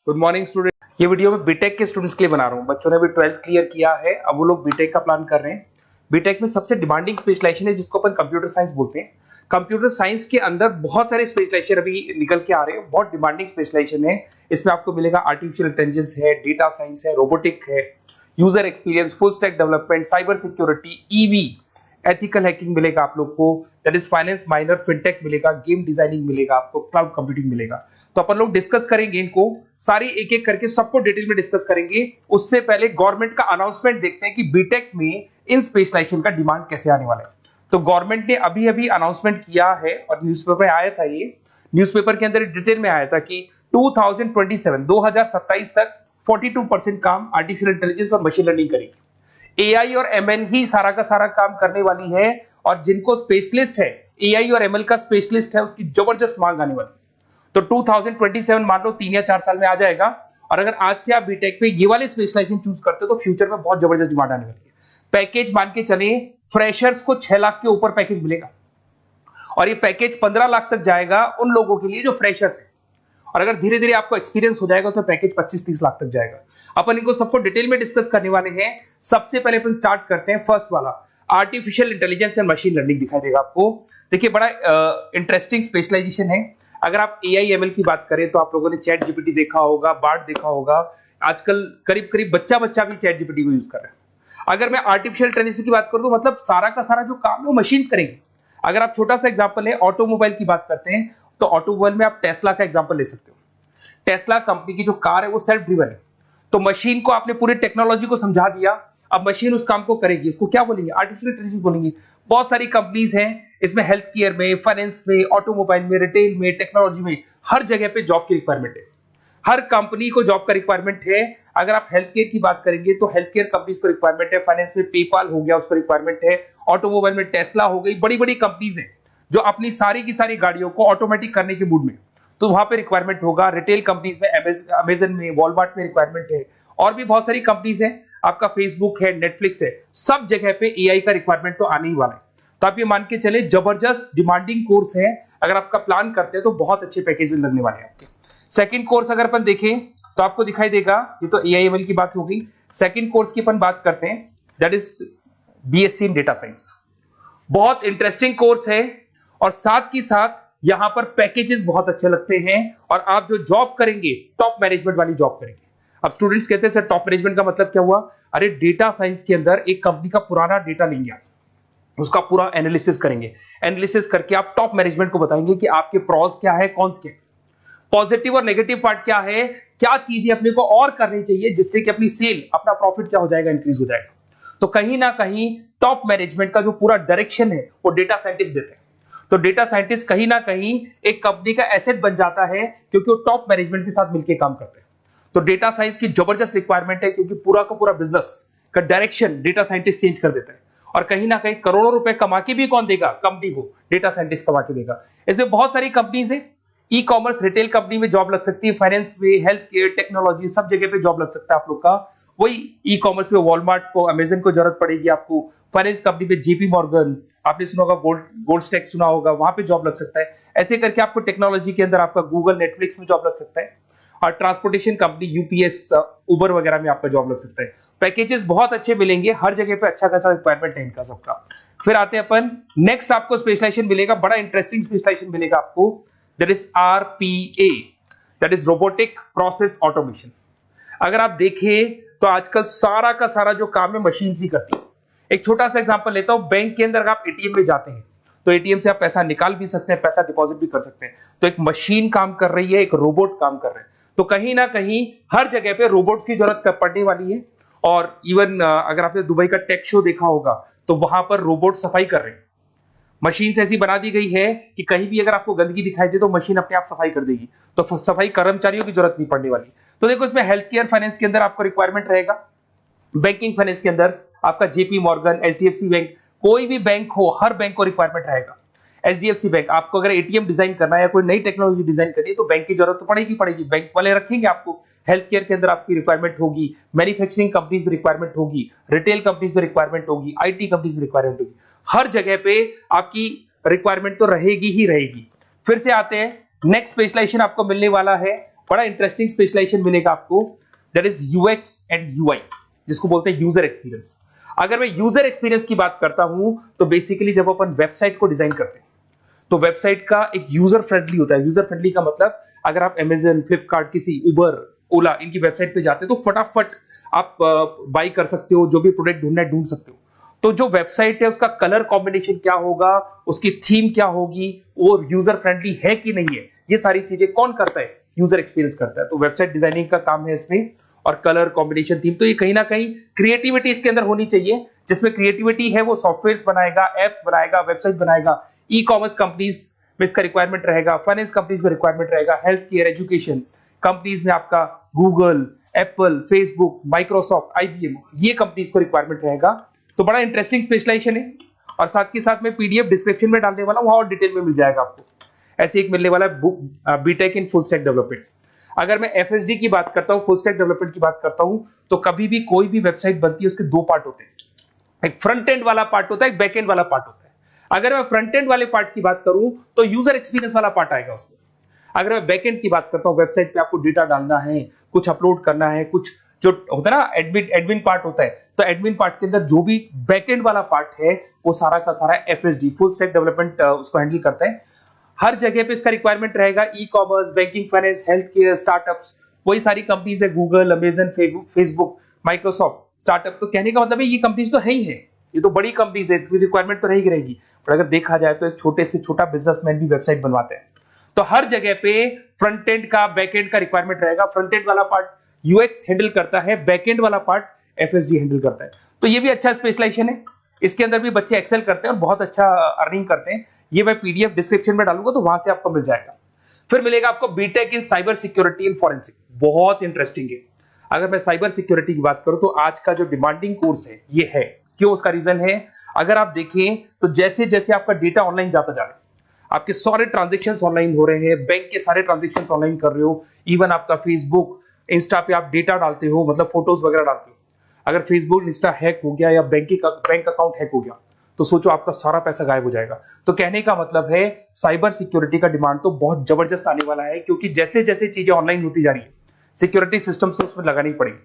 Good morning student. ये video मैं BTech के स्टूडेंट्स के लिए बना रहा हूँ। बच्चों ने भी 12th क्लियर किया है, अब वो लोग बीटेक का प्लान कर रहे हैं। बीटेक में सबसे डिमांडिंग स्पेशलाइजेशन है जिसको अपन कंप्यूटर साइंस बोलते हैं। कंप्यूटर साइंस के अंदर बहुत सारे स्पेशलाइजेशन अभी निकल के आ रहे हैं, बहुत डिमांडिंग स्पेशलाइजेशन है। इसमें आपको मिलेगा आर्टिफिशियल इंटेलिजेंस है, डेटा साइंस है, रोबोटिक है, user experience, full stack development, cyber security, EV, ethical hacking मिलेगा आप लोग को, that is finance minor, fintech मिलेगा, गेम डिजाइनिंग मिलेगा आपको, क्लाउड कंप्यूटिंग मिलेगा। तो अपन लोग डिस्कस करेंगे इनको सारी एक एक करके, सबको डिटेल में डिस्कस करेंगे। उससे पहले गवर्नमेंट का अनाउंसमेंट देखते हैं कि बीटेक में इन स्पेशलाइजेशन का डिमांड कैसे आने वाला है। तो गवर्नमेंट ने अभी अभी अनाउंसमेंट किया है और न्यूज़पेपर में आया था, ये न्यूज़पेपर के अंदर डिटेल में आया था कि 2027 तक 42% काम आर्टिफिशियल इंटेलिजेंस और मशीन लर्निंग करेगी। एआई और एमएल ही सारा का सारा काम करने वाली है, और जिनको स्पेशलिस्ट है, एआई और एमएल का स्पेशलिस्ट है, उसकी जबरदस्त मांग आने वाली है। तो 2027 मान लो 3 या 4 साल में आ जाएगा। और अगर आज से आप बीटेक पे ये वाले स्पेशलाइजेशन चूज करते हो तो फ्यूचर में बहुत जबरदस्त डिमांड आने वाली है। पैकेज मान के चले, फ्रेशर्स को 6 लाख के ऊपर पैकेज मिलेगा, और ये पैकेज 15 लाख तक जाएगा उन लोगों के लिए जो फ्रेशर्स है। और अगर धीरे धीरे आपको एक्सपीरियंस हो जाएगा तो पैकेज 25-30 लाख तक जाएगा। अपन इनको सबको डिटेल में डिस्कस करने वाले हैं। सबसे पहले अपन स्टार्ट करते हैं फर्स्ट वाला, artificial intelligence and machine learning दिखाई देगा आपको। देखिए बड़ा इंटरेस्टिंग स्पेशलाइजेशन है। अगर आप एआई एमएल की बात करें तो आप लोगों ने चैट जीपीटी देखा होगा, बार्ड देखा होगा। आजकल करीब करीब बच्चा भी चैट जीपीटी को यूज कर रहा है। अगर मैं आर्टिफिशियल इंटेलिजेंस की बात करूं तो मतलब सारा का सारा जो काम है वो मशीन्स करेंगे। अगर आप छोटा सा एग्जांपल है, ऑटोमोबाइल की बात करते हैं तो ऑटोमोबाइल में आप टेस्ला का एग्जांपल ले सकते हो। टेस्ला कंपनी की जो कार है वो सेल्फ ड्रिवन है। तो मशीन को आपने पूरी टेक्नोलॉजी को समझा दिया, अब मशीन उस काम को करेगी। उसको क्या बोलेंगे? आर्टिफिशियल इंटेलिजेंस बोलेंगे। बहुत सारी कंपनीज हैं इसमें, हेल्थ केयर में, फाइनेंस में, ऑटोमोबाइल में, रिटेल में, टेक्नोलॉजी में, हर जगह पे जॉब की रिक्वायरमेंट है। हर कंपनी को जॉब का रिक्वायरमेंट है। अगर आप हेल्थ केयर की बात करेंगे तो हेल्थ केयर कंपनीज को रिक्वायरमेंट है, फाइनेंस में पेपाल हो गया उसको रिक्वायरमेंट है, ऑटोमोबाइल में टेस्ला हो गई, बड़ी बड़ी कंपनीज हैं जो अपनी सारी की सारी गाड़ियों को ऑटोमेटिक करने के मूड में, तो वहां पे रिक्वायरमेंट होगा। रिटेल कंपनीज में अमेजन में, वॉलमार्ट में रिक्वायरमेंट है, और भी बहुत सारी कंपनीज हैं, आपका फेसबुक है, नेटफ्लिक्स है, सब जगह पे एआई का रिक्वायरमेंट तो आने ही वाला है। तो आप ये मान के चले जबरदस्त डिमांडिंग कोर्स है। अगर आपका प्लान करते हैं तो बहुत अच्छे पैकेजेस लगने वाले हैं आपके। सेकंड कोर्स अगर अपन देखें तो आपको दिखाई देगा, ये तो एआई एमएल की बात हो गई। सेकंड कोर्स की अपन बात करते हैं, that is BSc in data science. बहुत इंटरेस्टिंग कोर्स है, और साथ ही साथ यहां पर पैकेजेस बहुत अच्छे लगते हैं, और आप जो जॉब करेंगे टॉप मैनेजमेंट वाली जॉब करेंगे। अब स्टूडेंट्स कहते हैं सर टॉप मैनेजमेंट का मतलब क्या हुआ? अरे डेटा साइंस के अंदर एक कंपनी का पुराना डेटा लेंगे आप, उसका पूरा एनालिसिस करेंगे, एनालिसिस करके आप टॉप मैनेजमेंट को बताएंगे कि आपके प्रॉस क्या है, कॉन्स क्या है, पॉजिटिव और नेगेटिव पार्ट क्या है, क्या चीजें अपने को और करनी चाहिए जिससे कि अपनी सेल, अपना प्रॉफिट क्या हो जाएगा, इंक्रीज हो जाएगा। तो कहीं ना कहीं टॉप मैनेजमेंट का जो पूरा डायरेक्शन है वो डेटा साइंटिस्ट देते हैं। तो डेटा साइंटिस्ट कहीं ना कहीं एक कंपनी का एसेट बन जाता है, क्योंकि वो टॉप मैनेजमेंट के साथ मिलकर काम करते हैं। तो डेटा साइंस की जबरदस्त रिक्वायरमेंट है, क्योंकि पूरा का पूरा बिजनेस का डायरेक्शन डेटा साइंटिस्ट चेंज कर देता है। और कहीं ना कहीं करोड़ों रुपए कमा के भी कौन देगा? कंपनी को डेटा साइंटिस्ट कमा के देगा। ऐसे बहुत सारी कंपनीज है, ई कॉमर्स, रिटेल कंपनी में जॉब लग सकती है, फाइनेंस में, हेल्थ केयर, टेक्नोलॉजी, सब जगह पे जॉब लग सकता है आप लोग का। वही ई कॉमर्स में वॉलमार्ट को, अमेजन को जरूरत पड़ेगी आपको। फाइनेंस कंपनी में जेपी मॉर्गन, आपने सुना होगा, गोल्ड स्टैक सुना होगा, वहां पे जॉब लग सकता है। ऐसे करके आपको टेक्नोलॉजी के अंदर आपका गूगल, नेटफ्लिक्स में जॉब लग सकता है। और ट्रांसपोर्टेशन कंपनी, यूपीएस, उबर वगैरह में आपका जॉब लग सकता है। पैकेजेस बहुत अच्छे मिलेंगे, हर जगह पे अच्छा खासा रिक्वायरमेंट है इनका सबका। फिर आते हैं अपन नेक्स्ट, आपको स्पेशलाइजेशन मिलेगा, बड़ा इंटरेस्टिंग स्पेशलाइजेशन मिलेगा आपको, that is RPA, that is robotic process automation. अगर आप देखें तो आजकल सारा का सारा जो काम है मशीन ही करती है। एक छोटा सा एग्जांपल लेता हूं, बैंक के अंदर आप एटीएम में जाते हैं तो एटीएम से आप पैसा निकाल भी सकते हैं, पैसा डिपॉजिट भी कर सकते हैं। तो एक मशीन काम कर रही है, एक रोबोट काम कर रहे हैं। तो कहीं ना कहीं हर जगह पे रोबोट्स की जरूरत पड़ने वाली है। और इवन अगर आपने दुबई का टेक शो देखा होगा तो वहां पर रोबोट सफाई कर रहे हैं। मशीन ऐसी बना दी गई है कि कहीं भी अगर आपको गंदगी दिखाई दे तो मशीन अपने आप सफाई कर देगी। तो सफाई कर्मचारियों की जरूरत नहीं पड़ने वाली। तो देखो इसमें हेल्थ केयर, फाइनेंस के अंदर आपको रिक्वायरमेंट रहेगा। बैंकिंग फाइनेंस के अंदर आपका जेपी मॉर्गन, एचडीएफसी बैंक, कोई भी बैंक हो, हर बैंक को रिक्वायरमेंट रहेगा। एचडीएफसी बैंक, आपको अगर एटीएम डिजाइन करना है या कोई नई टेक्नोलॉजी डिजाइन करनी है तो बैंक की जरूरत तो पड़ेगी, बैंक वाले रखेंगे आपको। हेल्थ केयर के अंदर आपकी रिक्वायरमेंट होगी, मैन्युफैक्चरिंग कंपनीज में रिक्वायरमेंट होगी, रिटेल कंपनीज में रिक्वायरमेंट होगी, आईटी कंपनीज में रिक्वायरमेंट होगी। हर जगह पे आपकी रिक्वायरमेंट तो रहेगी ही रहेगी। फिर से आते हैं, नेक्स्ट स्पेशलाइजेशन आपको मिलने वाला है बड़ा इंटरेस्टिंग स्पेशलाइजेशन मिलेगा आपको, that is UX and UI, जिसको बोलते हैं यूजर एक्सपीरियंस। अगर मैं यूजर एक्सपीरियंस की बात करता हूं तो बेसिकली जब अपन वेबसाइट को डिजाइन करते हैं तो वेबसाइट का एक यूजर फ्रेंडली होता है। यूजर फ्रेंडली का मतलब अगर आप अमेजन, फ्लिपकार्ट, किसी उबर, ओला इनकी वेबसाइट पे जाते हो तो फटाफट आप बाई कर सकते हो, जो भी प्रोडक्ट ढूंढना है ढूंढ सकते हो। तो जो वेबसाइट है उसका कलर कॉम्बिनेशन क्या होगा, उसकी थीम क्या होगी, वो यूजर फ्रेंडली है कि नहीं है, ये सारी चीजें कौन करता है, यूजर एक्सपीरियंस करता है। तो वेबसाइट डिजाइनिंग का काम है इसमें, और कलर कॉम्बिनेशन, थीम, तो ये कहीं ना कहीं क्रिएटिविटी इसके अंदर होनी चाहिए। जिसमें क्रिएटिविटी है वो सॉफ्टवेयर बनाएगा, एप्स बनाएगा, वेबसाइट बनाएगा। ई कॉमर्स कंपनीज में इसका रिक्वायरमेंट रहेगा, फाइनेंस कंपनीज में रिक्वायरमेंट रहेगा, हेल्थ केयर, एजुकेशन कंपनीज में आपका Google, Apple, Facebook, Microsoft, IBM, ये कंपनीज को रिक्वायरमेंट रहेगा। तो बड़ा इंटरेस्टिंग स्पेशलाइजेशन है। और साथ के साथ में पीडीएफ डिस्क्रिप्शन में डालने वाला हूं, वहां और डिटेल में मिल जाएगा आपको। ऐसे एक मिलने वाला है BTech in full stack development. अगर मैं एफएसडी की बात करता हूं, फुल स्टैक डेवलपमेंट की बात करता हूं, तो कभी भी कोई भी वेबसाइट बनती है उसके दो पार्ट होते हैं, एक फ्रंट एंड वाला पार्ट होता है, एक बैक एंड वाला पार्ट होता है। अगर मैं फ्रंट एंड वाले पार्ट की बात करूं तो यूजर एक्सपीरियंस वाला पार्ट आएगा उसमें। अगर मैं बैक एंड की बात करता हूं, वेबसाइट पे आपको डेटा डालना है, कुछ अपलोड करना है, कुछ जो होता है ना एडमिन पार्ट होता है, तो एडमिन पार्ट के अंदर जो भी बैक एंड वाला पार्ट है वो सारा का सारा एफएसडी, फुल स्टैक डेवलपमेंट, उसको हैंडल करता है। हर जगह पे इसका रिक्वायरमेंट रहेगा। E commerce, banking, finance, health care, startups, वही सारी कंपनीज है, Google, Amazon, Facebook, Microsoft, startup. तो कहने का मतलब है ये कंपनीज तो है ही है, ये तो बड़ी कंपनीज है, इसकी रिक्वायरमेंट तो रहेगी। पर अगर देखा जाए तो एक छोटे से छोटा बिजनेसमैन भी वेबसाइट बनवाते हैं। तो हर जगह पे फ्रंट एंड का, बैक एंड का रिक्वायरमेंट रहेगा। फ्रंट एंड वाला पार्ट यूएक्स हैंडल करता है, बैक एंड वाला पार्ट एफएसडी हैंडल करता है। तो ये भी अच्छा स्पेशलाइजेशन है। इसके अंदर भी बच्चे एक्सेल करते हैं और बहुत अच्छा अर्निंग करते हैं। ये मैं पीडीएफ डिस्क्रिप्शन में डालूंगा तो वहां से आपको मिल जाएगा। फिर मिलेगा आपको BTech in cyber security and forensic, बहुत इंटरेस्टिंग है। अगर मैं साइबर सिक्योरिटी की बात करूं तो आज का जो डिमांडिंग कोर्स है ये है। क्यों? उसका रीजन है, अगर आप देखें तो जैसे जैसे आपका डेटा ऑनलाइन जाता जा रहा है, आपके सारे ट्रांजेक्शन्स ऑनलाइन हो रहे हैं, बैंक के सारे ट्रांजेक्शन्स ऑनलाइन कर रहे हो, इवन आपका फेसबुक, इंस्टा पे आप डेटा डालते हो, मतलब फोटोज वगैरह डालते हो। अगर फेसबुक, इंस्टा हैक हो गया या बैंक अकाउंट हैक हो गया तो सोचो आपका सारा पैसा गायब हो जाएगा। तो कहने का मतलब है साइबर सिक्योरिटी का डिमांड तो बहुत जबरदस्त आने वाला है, क्योंकि जैसे जैसे चीजें ऑनलाइन होती जा रही है सिक्योरिटी सिस्टम्स तो उसमें लगानी पड़ेगी।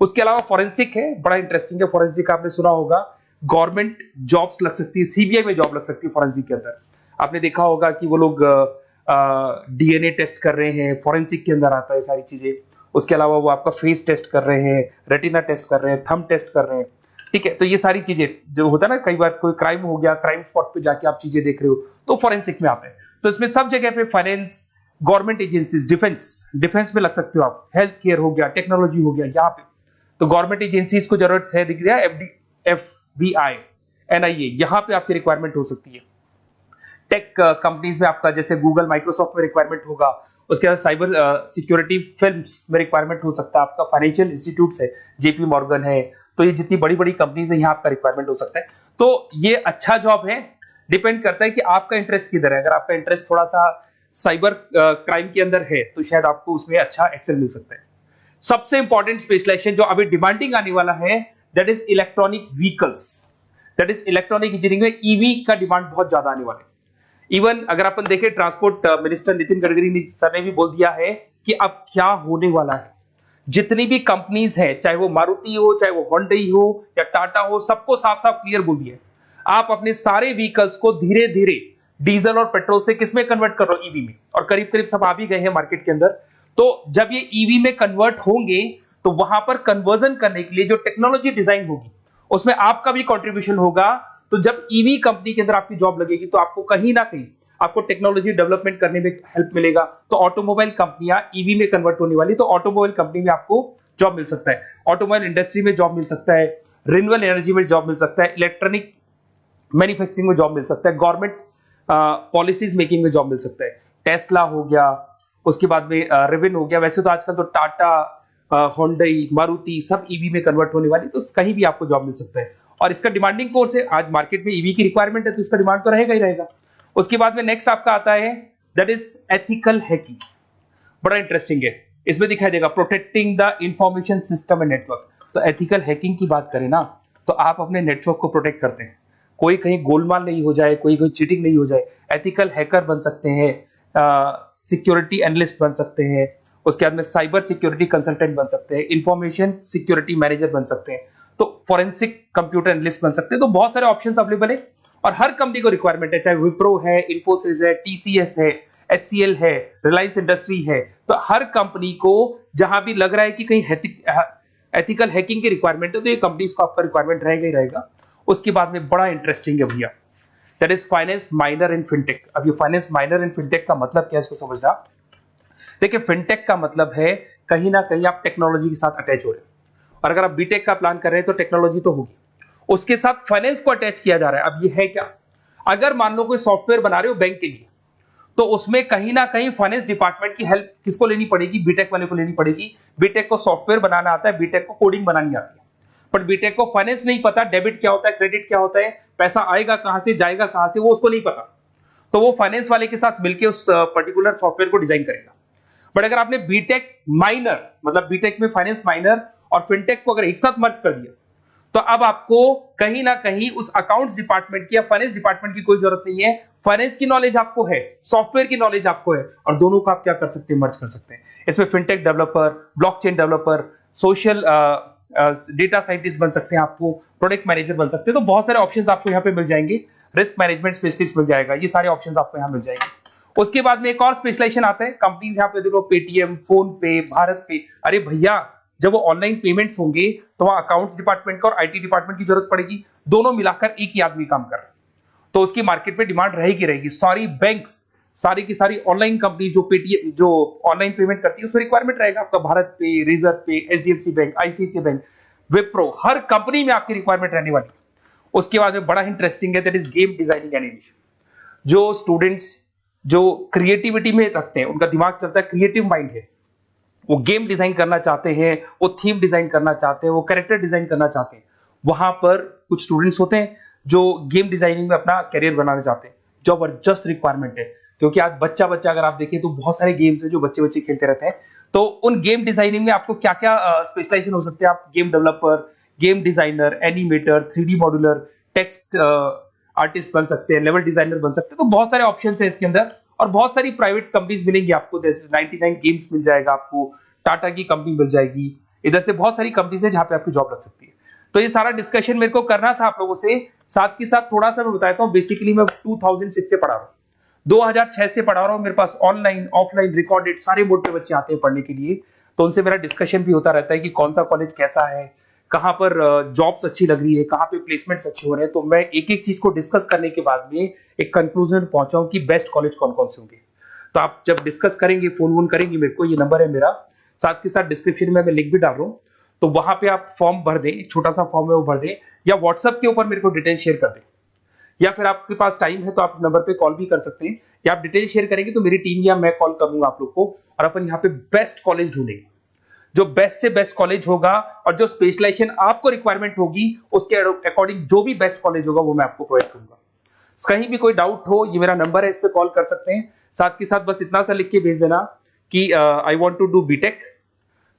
उसके अलावा फॉरेंसिक है, बड़ा इंटरेस्टिंग है। फॉरेंसिक आपने सुना होगा, गवर्नमेंट जॉब्स लग सकती है, सीबीआई में जॉब लग सकती है फॉरेंसिक के अंदर। आपने देखा होगा कि वो लोग डीएनए टेस्ट कर रहे हैं, फॉरेंसिक के अंदर आता है सारी चीजें। उसके अलावा वो आपका फेस टेस्ट कर रहे हैं, रेटिना टेस्ट कर रहे हैं, थंब टेस्ट कर रहे हैं, ठीक है। तो ये सारी चीजें जो होता है ना, कई बार कोई क्राइम हो गया, क्राइम स्पॉट पे जाके आप चीजें देख रहे हो तो फॉरेंसिक में आता है। तो इसमें सब जगह पे फाइनेंस, गवर्नमेंट एजेंसीज, डिफेंस में लग सकते हो आप, हेल्थ केयर हो गया, टेक्नोलॉजी हो गया, यहाँ पे तो गवर्नमेंट एजेंसीज को जरूरत है, दिख रहा है, एफबीआई, एनआईए, यहाँ पे आपकी रिक्वायरमेंट हो सकती है। टेक कंपनीज में आपका जैसे गूगल, माइक्रोसॉफ्ट में रिक्वायरमेंट होगा। उसके बाद साइबर सिक्योरिटी फिल्म्स में रिक्वायरमेंट हो सकता है आपका, फाइनेंशियल इंस्टीट्यूट्स है, जेपी मॉर्गन है, तो ये जितनी बड़ी बड़ी कंपनीज है यहाँ आपका रिक्वायरमेंट हो सकता है। तो ये अच्छा जॉब है, डिपेंड करता है कि आपका इंटरेस्ट किधर है। अगर आपका इंटरेस्ट थोड़ा सा साइबर क्राइम के अंदर है तो शायद आपको उसमें अच्छा एक्सेल मिल सकता है। सबसे इंपॉर्टेंट स्पेशलाइजेशन जो अभी डिमांडिंग आने वाला है, that is electronic vehicles, that is electronic engineering में ईवी का डिमांड बहुत ज्यादा आने वाला है। इवन अगर अपन देखें, transport minister Nitin Gadkari sir ने भी बोल दिया है कि अब क्या होने वाला है, जितनी भी कंपनीज है, चाहे वो मारुति हो, चाहे वो होंडई हो या टाटा हो, सबको साफ साफ क्लियर बोल दिया, आप अपने सारे व्हीकल्स को धीरे धीरे डीजल और पेट्रोल से किसमें कन्वर्ट कर रहे हो, ईवी में। और करीब करीब सब आ भी गए हैं मार्केट के अंदर। तो जब ये ईवी में कन्वर्ट होंगे तो वहां पर कन्वर्जन करने के लिए जो टेक्नोलॉजी डिजाइन होगी उसमें आपका भी कंट्रीब्यूशन होगा। तो जब ईवी कंपनी के अंदर आपकी जॉब लगेगी तो आपको कहीं ना कहीं आपको टेक्नोलॉजी डेवलपमेंट करने में हेल्प मिलेगा। तो ऑटोमोबाइल कंपनियां ईवी में कन्वर्ट होने वाली, तो ऑटोमोबाइल कंपनी में आपको जॉब मिल सकता है, ऑटोमोबाइल इंडस्ट्री में जॉब मिल सकता है, रिन्यूएबल एनर्जी में जॉब मिल सकता है, इलेक्ट्रॉनिक मैन्युफैक्चरिंग में जॉब मिल सकता है, गवर्नमेंट पॉलिसीज मेकिंग में जॉब मिल सकता है। टेस्ला हो गया, उसके बाद में रिविन हो गया। वैसे तो आजकल तो टाटा, होंडई, मारुति सब ईवी में कन्वर्ट होने वाली, तो कहीं भी आपको जॉब मिल सकता है। और इसका डिमांडिंग कोर्स है, आज मार्केट में ईवी की रिक्वायरमेंट है तो इसका डिमांड तो रहेगा ही रहेगा। उसके बाद में नेक्स्ट आपका आता है दैट इज एथिकल हैकिंग, बड़ा इंटरेस्टिंग है। इसमें दिखाई देगा protecting the information system and network. तो एथिकल हैकिंग की बात करें ना, तो आप अपने नेटवर्क को प्रोटेक्ट करते हैं, कोई कहीं गोलमाल नहीं हो जाए, कोई चीटिंग नहीं हो जाए। एथिकल हैकर बन सकते हैं, सिक्योरिटी एनालिस्ट बन सकते हैं, उसके बाद में साइबर सिक्योरिटी कंसल्टेंट बन सकते हैं, इंफॉर्मेशन सिक्योरिटी मैनेजर बन सकते हैं, तो फॉरेंसिक कंप्यूटर एनालिस्ट बन सकते हैं। तो बहुत सारे ऑप्शंस अवेलेबल है और हर कंपनी को रिक्वायरमेंट है, चाहे विप्रो है, इन्फोसिस है, टीसीएस है, एचसीएल है, रिलायंस इंडस्ट्री है। तो हर कंपनी को जहां भी लग रहा है कि कहीं एथिकल हैकिंग की रिक्वायरमेंट है तो ये कंपनीज को आपका रिक्वायरमेंट रहेगा ही रहेगा। उसके बाद में बड़ा इंटरेस्टिंग है भैया, that is finance minor in fintech. अब ये फाइनेंस माइनर इन फिनटेक का मतलब क्या है इसको समझना। देखिए फिनटेक का मतलब है कहीं ना कहीं आप टेक्नोलॉजी के साथ अटैच हो रहे हैं, और अगर आप बीटेक का प्लान कर रहे हैं तो टेक्नोलॉजी तो होगी, उसके साथ फाइनेंस को अटैच किया जा रहा है। अब ये है क्या, अगर मान लो कोई सॉफ्टवेयर बना रहे हो बैंक के लिए, तो उसमें कहीं ना कहीं फाइनेंस डिपार्टमेंट की हेल्प किसको लेनी पड़ेगी, बीटेक वाले को लेनी पड़ेगी। बीटेक को सॉफ्टवेयर बनाना आता है, बीटेक को कोडिंग बनानी आती है, बट बीटेक को फाइनेंस नहीं पता, डेबिट क्या होता है, क्रेडिट क्या होता है, पैसा आएगा कहां से, जाएगा कहां से, वो उसको नहीं पता। तो वो फाइनेंस वाले के साथ मिलकर उस पर्टिकुलर सॉफ्टवेयर को डिजाइन करेगा। बट अगर आपने बीटेक माइनर, मतलब बीटेक में फाइनेंस माइनर और फिनटेक को अगर एक साथ मर्ज कर दिया, तो अब आपको कहीं ना कहीं उस अकाउंट्स डिपार्टमेंट की या फाइनेंस डिपार्टमेंट की कोई जरूरत नहीं है। फाइनेंस की नॉलेज आपको है, सॉफ्टवेयर की नॉलेज आपको है, और दोनों को आप क्या कर सकते हैं, मर्ज कर सकते हैं। इसमें fintech developer, blockchain developer, social data scientist बन सकते हैं, आपको प्रोडक्ट मैनेजर बन सकते हैं। तो बहुत सारे ऑप्शंस आपको यहाँ पे मिल जाएंगे, रिस्क मैनेजमेंट स्पेशलिस्ट मिल जाएगा, ये सारे ऑप्शंस आपको यहाँ मिल जाएंगे। उसके बाद में एक और स्पेशलाइजेशन आता है, कंपनीज यहाँ पे देखो पेटीएम, फोन पे, भारत पे। अरे भैया जब वो ऑनलाइन पेमेंट्स होंगे तो वहां अकाउंट्स डिपार्टमेंट का और आईटी डिपार्टमेंट की जरूरत पड़ेगी, दोनों मिलाकर एक ही आदमी काम कर रहा है, तो उसकी मार्केट में डिमांड रहेगी रहेगी। सारी बैंक्स, सारी की सारी ऑनलाइन कंपनी जो पेटीएम, जो ऑनलाइन पेमेंट करती है, उसमें रिक्वायरमेंट रहेगा आपका भारत पे, Razorpay, HDFC bank, ICICI bank, Wipro, हर कंपनी में आपकी रिक्वायरमेंट रहने वाली है। उसके बाद में बड़ा इंटरेस्टिंग है, that is game designing animation. जो स्टूडेंट्स जो क्रिएटिविटी में रखते हैं, उनका दिमाग चलता है, क्रिएटिव माइंड है, वो गेम डिजाइन करना चाहते हैं, वो थीम डिजाइन करना चाहते हैं, वो कैरेक्टर डिजाइन करना चाहते हैं, वहां पर कुछ स्टूडेंट्स होते हैं जो गेम डिजाइनिंग में अपना करियर बनाना चाहते हैं। जबरदस्त रिक्वायरमेंट है, क्योंकि आज बच्चा बच्चा अगर आप देखें तो बहुत सारे गेम्स हैं जो बच्चे बच्चे खेलते रहते हैं। तो उन गेम डिजाइनिंग में आपको क्या क्या स्पेशलाइजेशन हो सकते हैं, आप game developer, game designer, animator, 3D modular, text artist बन सकते हैं, लेवल डिजाइनर बन सकते हैं। तो बहुत सारे ऑप्शंस हैं इसके अंदर, और बहुत सारी प्राइवेट कंपनीज मिलेंगी आपको, जैसे 99 गेम्स मिल जाएगा आपको, टाटा की कंपनी मिल जाएगी, इधर से बहुत सारी कंपनीज है जहां पे आपकी जॉब लग सकती है। तो ये सारा डिस्कशन मेरे को करना था आप लोगों से, साथ के साथ थोड़ा सा मैं बताता हूँ। बेसिकली मैं 2006 से पढ़ा रहा हूँ, 2006 से पढ़ा रहा हूँ। मेरे पास ऑनलाइन ऑफलाइन रिकॉर्डेड सारे बोर्ड पे बच्चे आते हैं पढ़ने के लिए, तो उनसे मेरा डिस्कशन भी होता रहता है कि कौन सा कॉलेज कैसा है, कहां पर जॉब्स अच्छी लग रही है, कहां पे प्लेसमेंट्स अच्छे हो रहे हैं। तो मैं एक एक चीज को डिस्कस करने के बाद में एक कंक्लूजन पहुंचा हूं कि बेस्ट कॉलेज कौन कौन से होंगे। तो आप जब डिस्कस करेंगे, फोन वोन करेंगे मेरे को, ये नंबर है मेरा, साथ के साथ डिस्क्रिप्शन में मैं लिंक भी डाल रहा हूँ, तो वहां पे आप फॉर्म भर दें, एक छोटा सा फॉर्म है वो भर दें, या व्हाट्सएप के ऊपर मेरे को डिटेल शेयर कर दें, या फिर आपके पास टाइम है तो आप इस नंबर पे कॉल भी कर सकते हैं, या आप डिटेल शेयर करेंगे तो मेरी टीम या मैं कॉल करूंगा आप लोग को, और अपन यहाँ पे बेस्ट कॉलेज ढूंढेंगे, जो बेस्ट से बेस्ट कॉलेज होगा, और जो स्पेशलाइजेशन आपको रिक्वायरमेंट होगी उसके अकॉर्डिंग जो भी बेस्ट कॉलेज होगा वो मैं आपको प्रोवाइड करूंगा। कहीं भी कोई डाउट हो, ये मेरा नंबर है, इस पे कॉल कर सकते हैं। साथ के साथ बस इतना सा लिख के भेज देना कि I want to do BTech,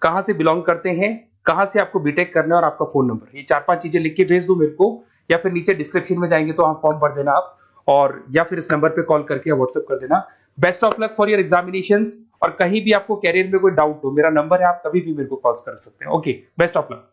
कहां से बिलोंग करते हैं, कहां से आपको बीटेक करना है, और आपका फोन नंबर, ये 4-5 चीजें लिख के भेज दो मेरे को, या फिर नीचे डिस्क्रिप्शन में जाएंगे तो आप फॉर्म भर देना आप, और या फिर इस नंबर पे कॉल करके या व्हाट्सएप कर देना। Best of luck for your examinations, और कहीं भी आपको कैरियर में कोई डाउट हो, मेरा नंबर है, आप कभी भी मेरे को कॉल कर सकते हैं। Okay, best of luck.